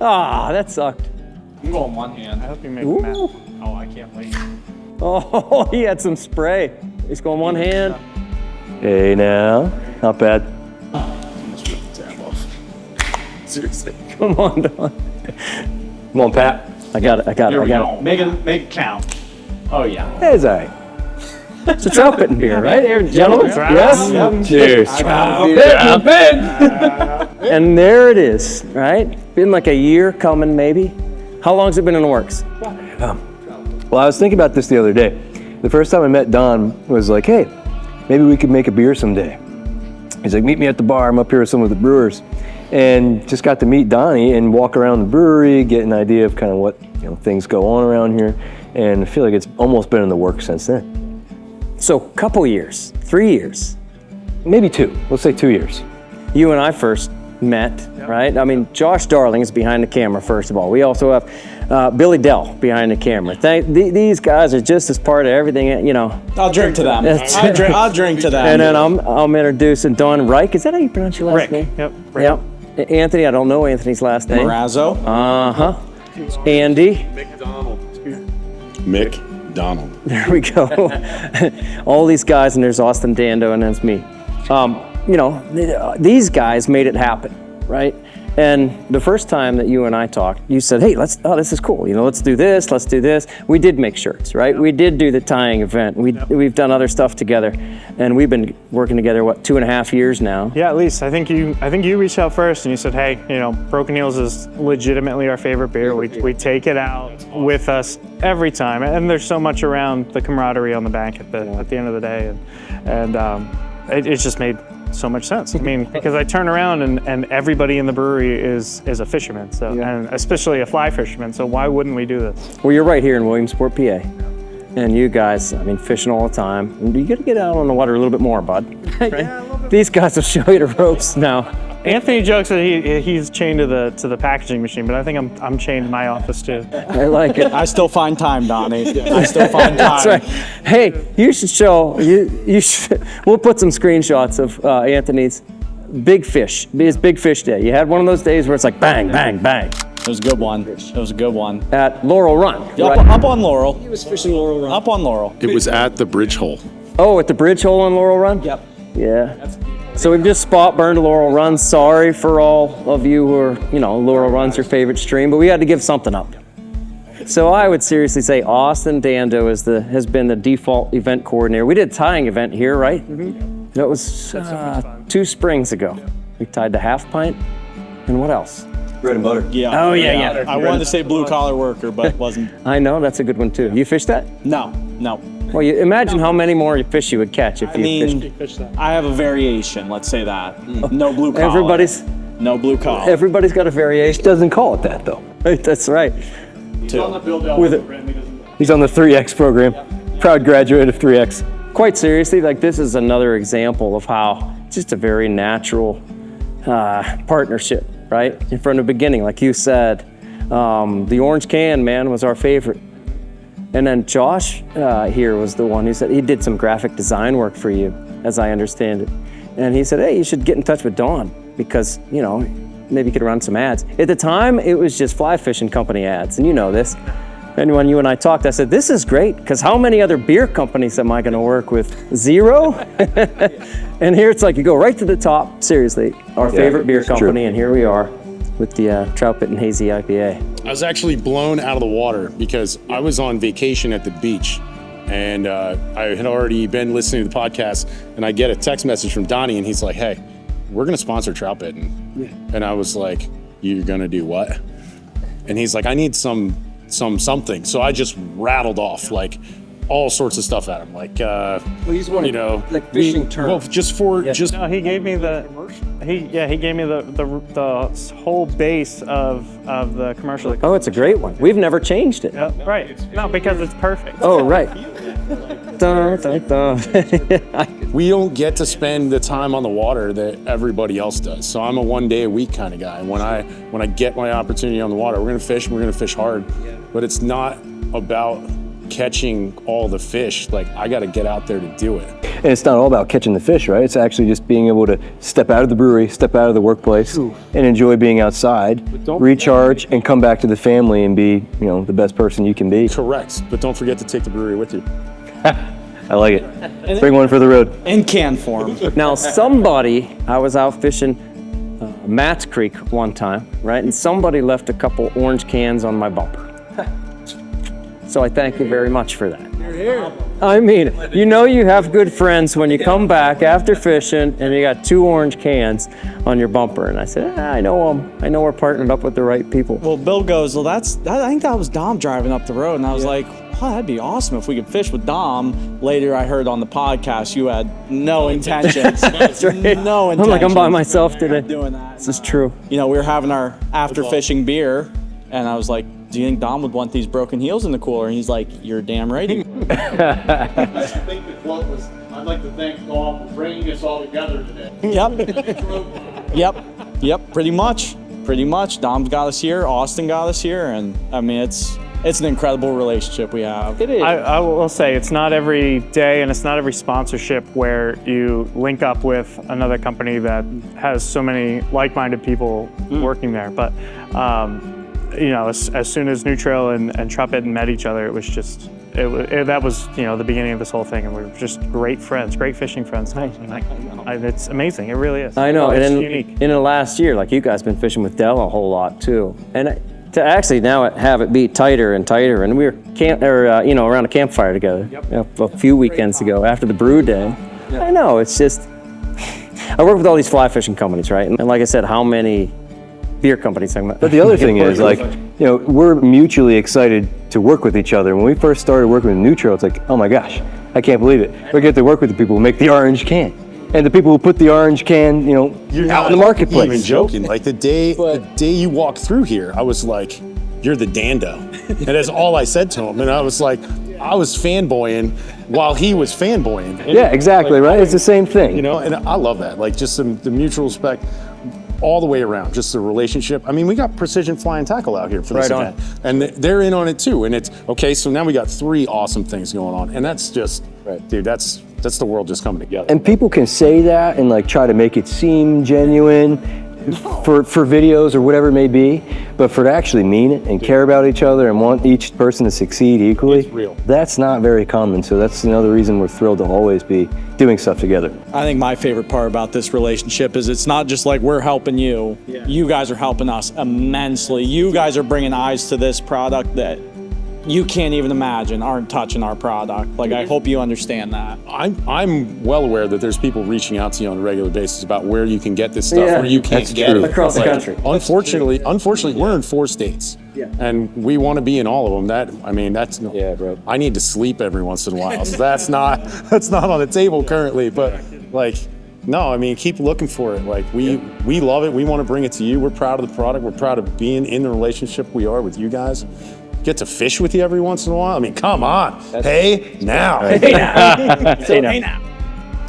Ah, that sucked. I'm going one hand. I hope you make the map. Oh, I can't wait. Oh, he had some spray. He's going one hand. Hey now, not bad. Seriously. Come on, Don. Come on, Pat. I got it. Make it count. Oh yeah. Hey, it's all right. It's a Troutbitten beer, right? Here, gentlemen. Yes. Cheers. And there it is, right? Been like a year coming, maybe. How long's it been in the works? Well, I was thinking about this the other day. The first time I met Don was like, hey, maybe we could make a beer someday. He's like, meet me at the bar. I'm up here with some of the brewers. And just got to meet Donnie and walk around the brewery, get an idea of kind of what things go on around here. And I feel like it's almost been in the works since then. So, couple years, 3 years. Maybe 2. Let's say 2 years. You and I first met, right? I mean, Josh Darling is behind the camera, first of all. We also have Billy Dell behind the camera. These guys are just as part of everything, I'll drink to them. I'll drink to them. And then I'm introducing Don Reich. Is that how you pronounce your last name? Yep. Rick. Yep. Anthony, I don't know Anthony's last name. Marazzo. Uh-huh. Andy. Mick Donald. There we go. All these guys, and there's Austin Dando, and that's me. These guys made it happen, right? And the first time that you and I talked, you said, hey, this is cool. Let's do this. We did make shirts, right? We did do the tying event. We've done other stuff together, and we've been working together, 2.5 years now? Yeah, at least. I think you reached out first and you said, hey, Broken Heels is legitimately our favorite beer. We take it out with us every time. And there's so much around the camaraderie on the bank at the end of the day. And it's just made so much sense. I mean, because I turn around and everybody in the brewery is a fisherman, and especially a fly fisherman. So why wouldn't we do this? Well, you're right here in Williamsport, PA, and you guys, fishing all the time. You got to get out on the water a little bit more, bud. Right? Yeah, a little bit. These guys will show you the ropes now. Anthony jokes that he's chained to the packaging machine, but I think I'm chained in my office too. I like it. I still find time, Donnie. I still find time. That's right. Hey, you should show. You should. We'll put some screenshots of Anthony's big fish. His big fish day. You had one of those days where it's like bang, bang, bang. It was a good one. At Laurel Run. Right? Up on Laurel. He was fishing Laurel Run. Up on Laurel. It was at the bridge hole. Oh, at the bridge hole on Laurel Run? Yep. Yeah. So we've just spot burned Laurel Run. Sorry for all of you who are, Laurel Run's your favorite stream, but we had to give something up. So I would seriously say Austin Dando has been the default event coordinator. We did a tying event here, right? Mm-hmm. That was 2 springs ago. We tied the half pint, and what else? Bread and butter. Yeah. Oh yeah. I wanted to say blue collar worker, but wasn't. I know, that's a good one too. You fished that? No. Well, you imagine how many more fish you would catch if you fished that. I have a variation, let's say that. No blue collar. No blue collar. Everybody's got a variation. Doesn't call it that though. That's right. He's on the 3X program. Proud graduate of 3X. Quite seriously, this is another example of how it's just a very natural partnership, right? From the beginning, like you said, the orange can, man, was our favorite. And then Josh here was the one who said he did some graphic design work for you, as I understand it. And he said, hey, you should get in touch with Dawn because, maybe you could run some ads. At the time, it was just fly fishing company ads, and you know this. And when you and I talked, I said, this is great, because how many other beer companies am I going to work with? 0? And here it's like you go right to the top, seriously, our favorite beer company, and here we are with the Troutbitten Hazy IPA. I was actually blown out of the water because I was on vacation at the beach, and I had already been listening to the podcast, and I get a text message from Donnie, and he's like, hey, we're going to sponsor Troutbitten. Yeah. And I was like, you're going to do what? And he's like, I need something. So I just rattled off all sorts of stuff at him, he's one fishing terms. Well, No, he gave me the whole base of the commercial. Oh, it's a great one. We've never changed it. Right. No, because it's perfect. Oh, right. Dun, dun, dun. We don't get to spend the time on the water that everybody else does. So I'm a 1 day a week kind of guy. When I get my opportunity on the water, we're gonna fish hard. But it's not about catching all the fish, like I got to get out there to do it. And it's not all about catching the fish, right? It's actually just being able to step out of the brewery, step out of the workplace, and enjoy being outside, recharge, and come back to the family and be, you know, the best person you can be. Correct, but don't forget to take the brewery with you. I like it. Bring one for the road. In can form. Now, I was out fishing Matt's Creek one time, right? And somebody left a couple orange cans on my bumper. So I thank you very much for that. You're here. I mean, you know you have good friends when you come back after fishing and you got 2 orange cans on your bumper. And I said, I know them. I know we're partnered up with the right people. Well, Bill goes, well, I think that was Dom driving up the road. And I was like, oh, that'd be awesome if we could fish with Dom. Later, I heard on the podcast you had no intentions. That's right. No intentions. I'm like, I'm by myself today. Doing that. This is true. You know, we were having our after fishing beer, and I was like, do you think Dom would want these broken heels in the cooler? And he's like, you're damn right. I think the quote was, I'd like to thank Dom for bringing us all together today. Yep, pretty much. Dom's got us here, Austin got us here, and I mean, it's an incredible relationship we have. It is. I will say it's not every day and it's not every sponsorship where you link up with another company that has so many like-minded people working there. But you know, as soon as New Trail and Troutbitten met each other, it was just that was, you know, the beginning of this whole thing, and we were just great friends, great fishing friends. It's amazing. It really is. I know. It's and unique. in the last year, like you guys been fishing with Dell a whole lot too, and to actually now have it be tighter and tighter, and we were around a campfire together a few weekends ago after the brew day. I know, it's just I work with all these fly fishing companies, right? And like I said, how many beer companies? But the other thing is, like, you know, we're mutually excited to work with each other. When we first started working with New Trail, it's like, oh my gosh, I can't believe it. We get to work with the people who make the orange can. And the people who put the orange can, you know, out in the marketplace. Even joking. Like the day you walked through here, I was like, "You're the Dando," and that's all I said to him. And I was like, I was fanboying while he was fanboying. And yeah, exactly, right. It's the same thing. You know, and I love that. Like just the mutual respect all the way around. Just the relationship. I mean, we got Precision Fly and Tackle out here for this event, and they're in on it too. And it's okay. So now we got 3 awesome things going on, and that's just, dude. That's the world just coming together. And people can say that and like try to make it seem genuine for videos or whatever it may be, but for to actually mean it and care about each other and want each person to succeed equally, it's real. That's not very common. So that's another reason we're thrilled to always be doing stuff together. I think my favorite part about this relationship is it's not just like we're helping you. You guys are helping us immensely. You guys are bringing eyes to this product that you can't even imagine aren't touching our product. Like, I hope you understand that. I'm well aware that there's people reaching out to you on a regular basis about where you can get this stuff, where you can't get it across the country. Unfortunately, we're in 4 states, and we want to be in all of them. That's bro. I need to sleep every once in a while, so that's not on the table currently. But like, no, I mean, keep looking for it. Like we love it. We want to bring it to you. We're proud of the product. We're proud of being in the relationship we are with you guys. Get to fish with you every once in a while. I mean, come on. Hey now.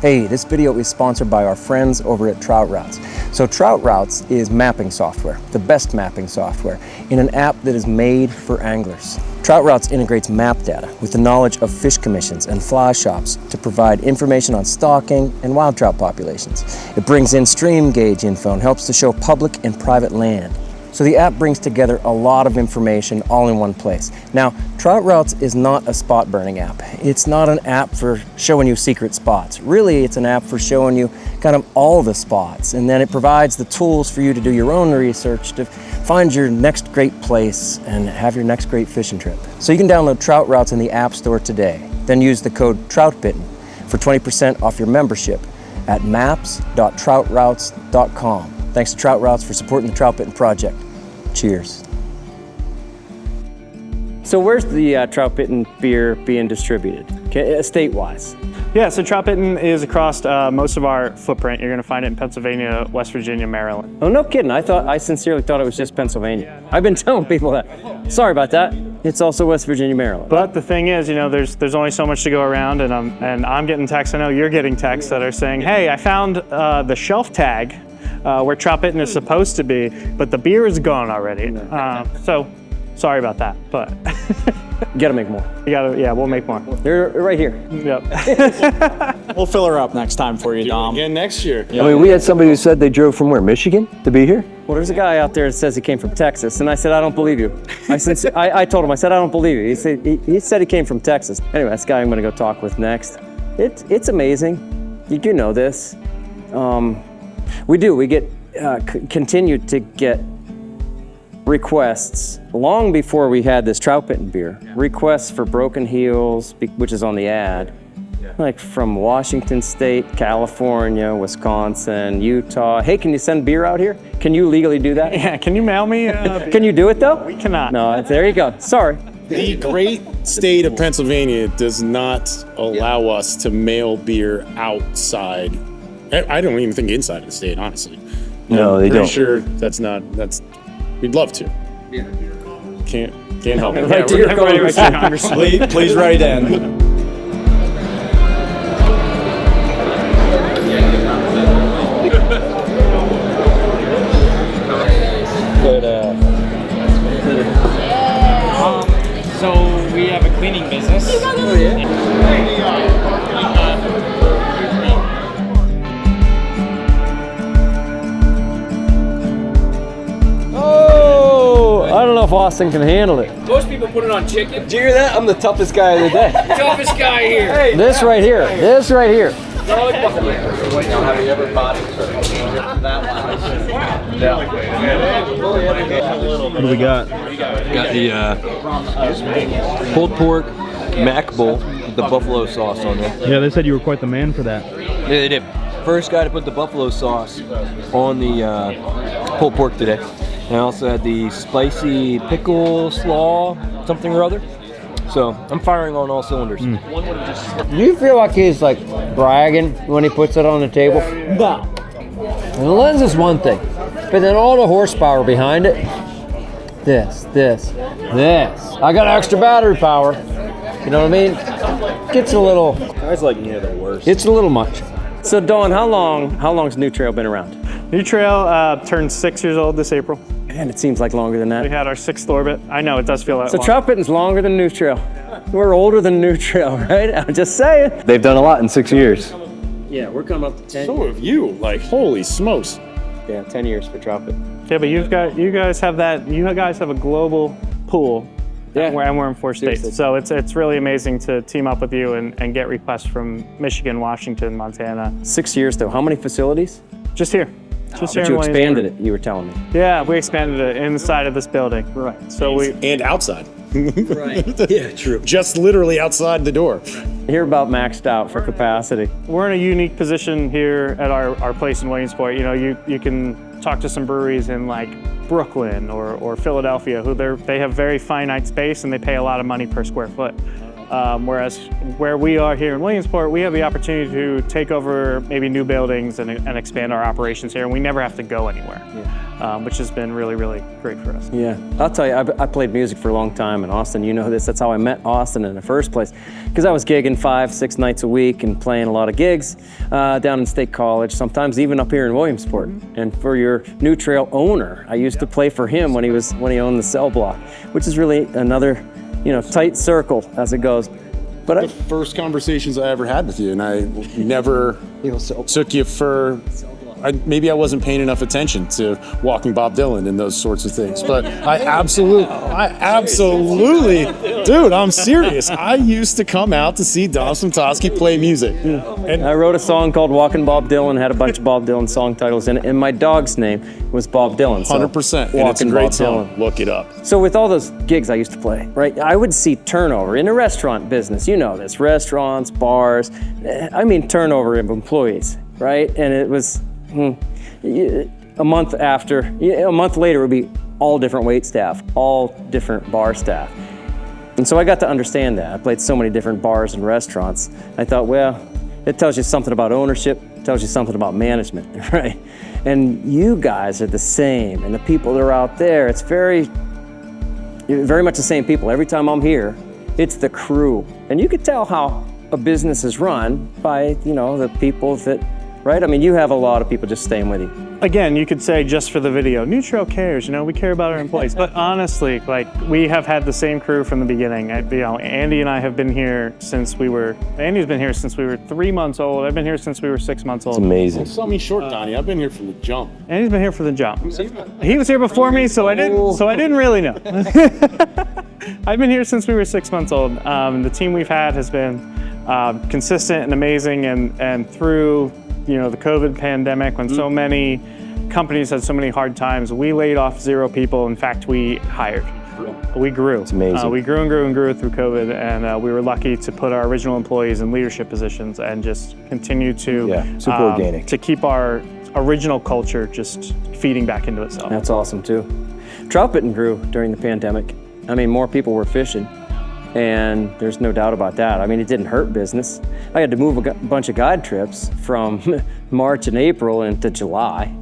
Hey, this video is sponsored by our friends over at Trout Routes. So Trout Routes is mapping software, the best mapping software, in an app that is made for anglers. Trout Routes integrates map data with the knowledge of fish commissions and fly shops to provide information on stocking and wild trout populations. It brings in stream gauge info and helps to show public and private land. So the app brings together a lot of information all in one place. Now, Trout Routes is not a spot burning app. It's not an app for showing you secret spots. Really, it's an app for showing you kind of all the spots. And then it provides the tools for you to do your own research to find your next great place and have your next great fishing trip. So you can download Trout Routes in the App Store today. Then use the code Troutbitten for 20% off your membership at maps.troutroutes.com. Thanks to Trout Routes for supporting the Troutbitten project. Cheers. So where's the Troutbitten beer being distributed, state-wise? Yeah, so Troutbitten is across most of our footprint. You're gonna find it in Pennsylvania, West Virginia, Maryland. Oh, no kidding. I sincerely thought it was just Pennsylvania. I've been telling people that. Sorry about that. It's also West Virginia, Maryland. But the thing is, you know, there's only so much to go around, and I'm getting texts. I know you're getting texts that are saying, hey, I found the shelf tag where Troutbitten is supposed to be, but the beer is gone already. So sorry about that, but You gotta make more. we'll make more. They're right here. Yep. We'll fill her up next time for you, Dom. Again next year. I mean, we had somebody who said they drove from where, Michigan, to be here? Well, there's a guy out there that says he came from Texas, and I said, I don't believe you. I told him, I said, I don't believe you. He said he came from Texas. Anyway, that's the guy I'm gonna go talk with next. It's amazing. You do know this. We get continue to get requests long before we had this Troutbitten beer. Requests for Broken Heels, which is on the ad. Like from Washington State, California, Wisconsin, Utah. Hey, can you send beer out here? Can you legally do that? Yeah, can you mail me? Can you do it though? We cannot. No, there you go. Sorry. The great state of Pennsylvania does not allow us to mail beer outside. I don't even think inside of the state, honestly. No, they I'm pretty don't. sure we'd love to. Can't help it. Right to your Congress. Please write in. So we have a cleaning business. Oh, I don't know if Austin can handle it. Most people put it on chicken. Did you hear that? I'm the toughest guy of the day. Toughest guy here. This right here. What do we got? Got the pulled pork mac bowl with the buffalo sauce on there. Yeah, they said you were quite the man for that. Yeah, they did. First guy to put the buffalo sauce on the pulled pork today. And I also had the spicy pickle slaw, something or other. So I'm firing on all cylinders. Do you feel like he's like bragging when he puts it on the table? No. The lens is one thing, but then all the horsepower behind it. This. I got extra battery power. You know what I mean? Gets a little. Guys like me are the worst. It's a little much. So Dawn, how long's New Trail been around? New Trail turned 6 years old this April. Man, it seems like longer than We that. had our 6th orbit. I know it does feel that So long. Troutbitten's longer than New Trail. We're older than New Trail, right? I'm just saying. They've done a lot in 6 years. Yeah, we're coming up to 10. So have you. Like, holy smokes. Yeah, 10 years for Troutbitten. Yeah, but you guys have a global pool. Yeah. And we're in 4 states. Seriously. So it's really amazing to team up with you and get requests from Michigan, Washington, Montana. 6 years though. How many facilities? Just here. Just here But in you expanded Williamsburg. it, you were telling me. Yeah, we expanded it inside of this building. Right. So And outside. Right. Yeah, true. Just literally outside the door. Hear about maxed out for capacity. we're in a unique position here at our place in Williamsport. You know, you can talk to some breweries in like Brooklyn or Philadelphia who they have very finite space and they pay a lot of money per square foot. Whereas where we are here in Williamsport, we have the opportunity to take over maybe new buildings and expand our operations here, and we never have to go anywhere, which has been really, really great for us. Yeah, I'll tell you, I played music for a long time in Austin. You know this, that's how I met Austin in the first place. Because I was gigging 5-6 nights a week and playing a lot of gigs down in State College, sometimes even up here in Williamsport. And for your New Trail owner, I used to play for him when he owned the cell block, which is really another, tight circle as it goes. But The first conversations I ever had with you, and I never took you for. Maybe I wasn't paying enough attention to Walking Bob Dylan and those sorts of things, but I absolutely, dude, I'm serious. I used to come out to see Dom Smitoski play music. And I wrote a song called Walking Bob Dylan, had a bunch of Bob Dylan song titles in it, and my dog's name was Bob Dylan. So 100%, and it's a Walking great Bob song. Dylan. Look it up. So with all those gigs I used to play, right, I would see turnover in the restaurant business. You know this, restaurants, bars, turnover of employees, right? And it was a month later, it would be all different wait staff, all different bar staff. And so I got to understand that. I played so many different bars and restaurants. I thought, well, it tells you something about ownership, it tells you something about management, right? And you guys are the same, and the people that are out there, it's very much the same people. Every time I'm here, it's the crew. And you could tell how a business is run by, the people that, right? You have a lot of people just staying with you. again, you could say just for the video, New Trail cares, we care about our employees. But honestly, like, we have had the same crew from the beginning. Andy and I have been here since Andy's been here since we were 3 months old. I've been here since we were 6 months old. It's amazing. Sell me short, Donnie. I've been here from the jump. Andy's been here for the jump. He was here before me, so I didn't really know. I've been here since we were 6 months old. The team we've had has been consistent and amazing, and through the COVID pandemic, when so many companies had so many hard times, we laid off 0 people. In fact, we hired. We grew. It's amazing. We grew and grew and grew through COVID, and we were lucky to put our original employees in leadership positions and just continue to super organic. to keep our original culture just feeding back into itself. That's awesome too. Troutbitten grew during the pandemic. I mean, more people were fishing, and there's no doubt about that. I mean, it didn't hurt business. I had to move a bunch of guide trips from March and April into July.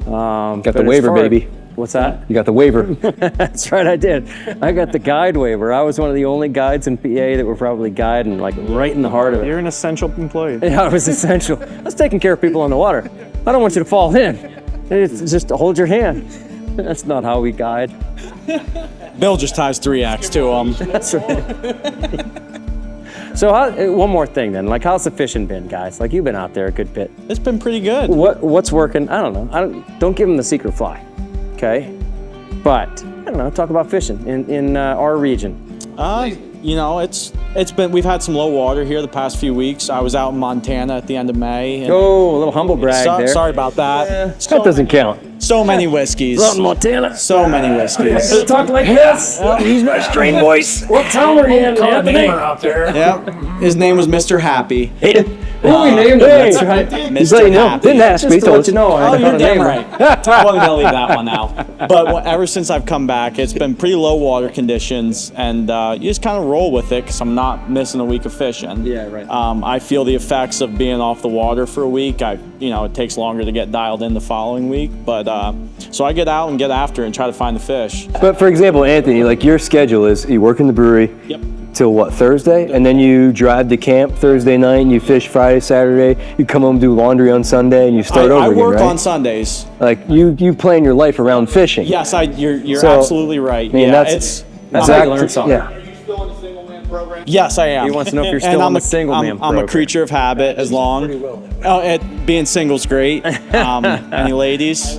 Got the waiver, baby. What's that? You got the waiver. That's right, I did. I got the guide waiver. I was one of the only guides in PA that were probably guiding, like, right in the heart of it. You're an essential employee. Yeah, I was essential. I was taking care of people on the water. I don't want you to fall in. It's just to hold your hand. That's not how we guide. Bill just ties 3X to them. That's right. So one more thing then, like, how's the fishing been, guys? Like, you've been out there a good bit. It's been pretty good. What's working? I don't know. Don't give them the secret fly, okay? But I don't know. Talk about fishing in our region. We've had some low water here the past few weeks. I was out in Montana at the end of May. And a little humble brag there. Sorry about that. That doesn't count. So many whiskeys. Out in Montana. So many whiskeys. Talk like this. He's my strain voice. What town are you in, Anthony? out there. Yep. His name was Mr. Happy. We named him. That's right. He's letting you know. Happy. Didn't ask me. Just to let you know, I got You're a damn name right. I wasn't gonna leave that one out. But ever since I've come back, it's been pretty low water conditions, and you just kind of roll with it because I'm not missing a week of fishing. Yeah, right. I feel the effects of being off the water for a week. It takes longer to get dialed in the following week, but so I get out and get after it and try to find the fish. But for example, Anthony, like, your schedule is you work in the brewery. Yep. Till what, Thursday? And then you drive to camp Thursday night and you fish Friday, Saturday. You come home, do laundry on Sunday, and you start over again, I work right? on Sundays. Like, you plan your life around fishing. Yes, you're So, absolutely right. I mean, yeah, that's how you learn something. Yeah. Are you still in the single man program? Yes, I am. He wants to know if you're And still I'm on the single man I'm program. a creature of habit as long. Being single's great. Any ladies?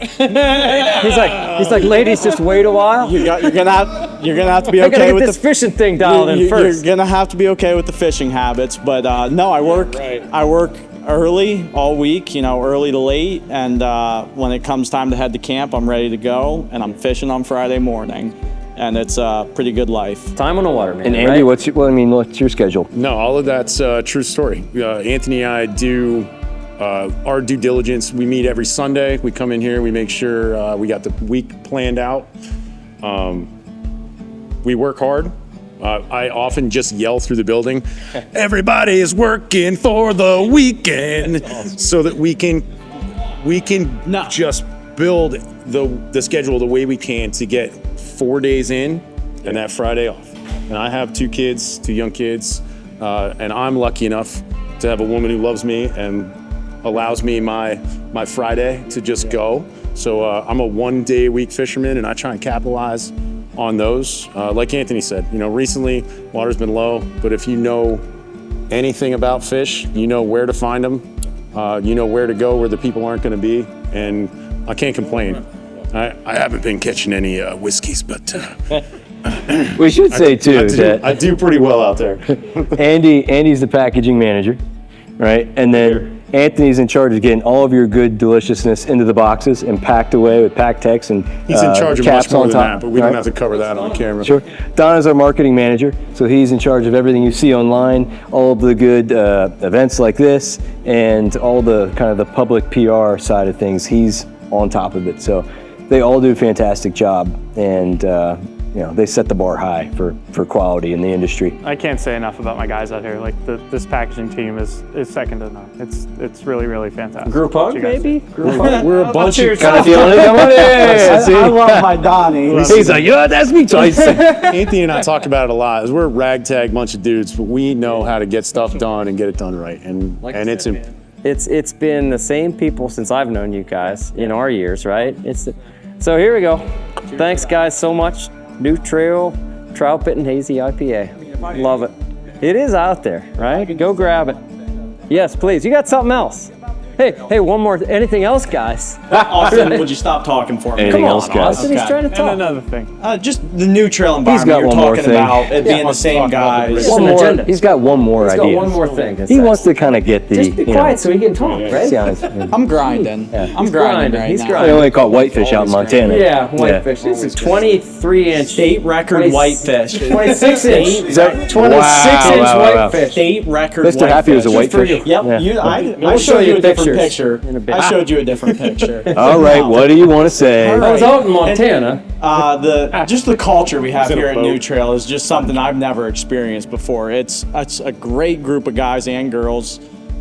He's like, ladies, just wait a while. You're gonna have to be I gotta okay get with this the fishing thing dialed in first. You're gonna have to be okay with the fishing habits. But no, I work early all week. Early to late, and when it comes time to head to camp, I'm ready to go, and I'm fishing on Friday morning, and it's a pretty good life. Time on the water, man. And Andy, right? what's your schedule? No, all of that's a true story. Anthony and I do our due diligence. We meet every Sunday. We come in here. We make sure we got the week planned out. We work hard. I often just yell through the building, everybody is working for the weekend, so that we can just build the schedule the way we can to get 4 days in and that Friday off. And I have 2 young kids, and I'm lucky enough to have a woman who loves me and allows me my Friday to just go. So I'm a 1 day a week fisherman, and I try and capitalize on those. Like Anthony said, recently water's been low, but if you know anything about fish, you know where to find them, you know where to go where the people aren't going to be, and I can't complain. I haven't been catching any whiskeys, but We should say too that I do pretty well out there. Andy's the packaging manager, right? And then Anthony's in charge of getting all of your good deliciousness into the boxes and packed away with Pack-Tex and He's in charge of much caps more on than top, that, but we right? don't have to cover that on camera. Sure. Donna's our marketing manager, so he's in charge of everything you see online, all of the good events like this, and all the kind of the public PR side of things. He's on top of it. So they all do a fantastic job, and they set the bar high for quality in the industry. I can't say enough about my guys out here. Like, this packaging team is second to none. It's really, really fantastic. Group hug, maybe? Group hug. We're a bunch of Kind of feeling it. Come on in. I love my Donnie. He's like, that's me twice. Anthony and I talk about it a lot. We're a ragtag bunch of dudes, but we know how to get stuff done and get it done right. And it's It's been the same people since I've known you guys in our years, right? So here we go. Thanks, guys, so much. New Trail Troutbitten Hazy IPA. Love it. It is out there, right? Go grab it. Yes, please. You got something else? Hey, one more. Anything else, guys? Austin, would you stop talking for me? Anything Come else, on, guys? Austin. He's trying to And talk. another thing. Just the new trail He's environment got you're one more talking thing. about, it being the let's same talk about guys. the One an more. agenda. He's got one more He's idea. got one more thing. To He say. wants to kind of get the. Just be quiet so he can talk, right? I'm grinding. I'm grinding right He's now. They grinding. only caught whitefish out in Montana. Yeah, whitefish. This is 23-inch. State record 20 whitefish. 26-inch. Is that 26-inch wow. whitefish. State record Mr. Happy was a whitefish. whitefish. Yep. Yeah. I We'll showed you a different pictures picture. in a bit. I showed you a different picture. All right, what do you want to say? All I was right. out in Montana. Just the culture we have in a here at boat. New Trail is just something I've never experienced before. It's a great group of guys and girls,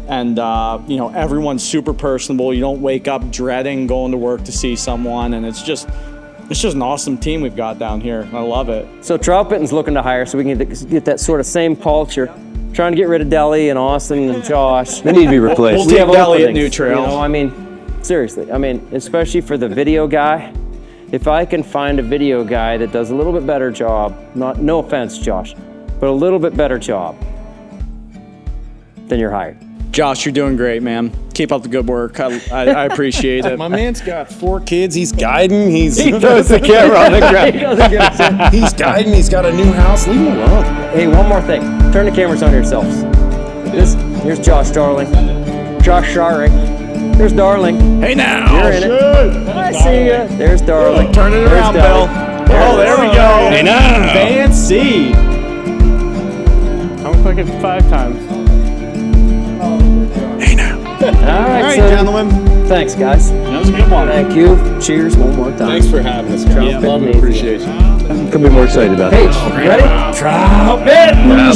and everyone's super personable. You don't wake up dreading going to work to see someone, and it's just an awesome team we've got down here. I love it. So Troutbitten's looking to hire so we can get that sort of same culture. Trying to get rid of Deli and Austin and Josh. They need to be replaced. We'll We have take Deli at openings, New Trail. You know, I mean, seriously. I mean, especially for the video guy. If I can find a video guy that does a little bit better job, no offense, Josh, but a little bit better job, then you're hired. Josh, you're doing great, man. Keep up the good work. I appreciate it. My man's got 4 kids. He's guiding. He's Throws the camera on the ground. He doesn't give a shit. he's guiding. He's got a new house. Leave him alone. Hey, one more thing. Turn the cameras on yourselves. Here's Josh Darling. Josh Sharing. There's Darling. Hey now. You're in it. I see ya. There's Darling. Turn it There's around, Bill. Darling. Oh, there we go. Hey now. Fancy. I'm clicking 5 times. All right, so gentlemen. thanks, guys. That was a good one. Thank you. Cheers one more time. Thanks for having us, guys. Yeah. Love and appreciate you. Couldn't be more excited about Hey, this. ready? Troutbitten.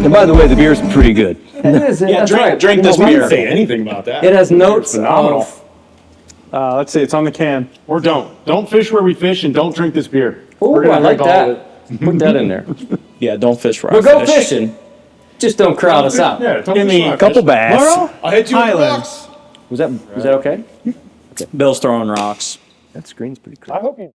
And by the way, the beer's pretty good. It is. That's right. drink this I beer. didn't say anything about that. It has notes Phenomenal. of. Let's see, it's on the can. Or don't fish where we fish and don't drink this beer. Oh, We're gonna I like drink all of that. Put that in there. Yeah, don't fish where We'll I go fish. fishing. Just don't crowd us out. Yeah, don't Give fish me where I a Couple fish. bass. I'll hit you with the Highlands. rocks. Was that okay? Bill's throwing rocks. That screen's pretty cool. I hope you.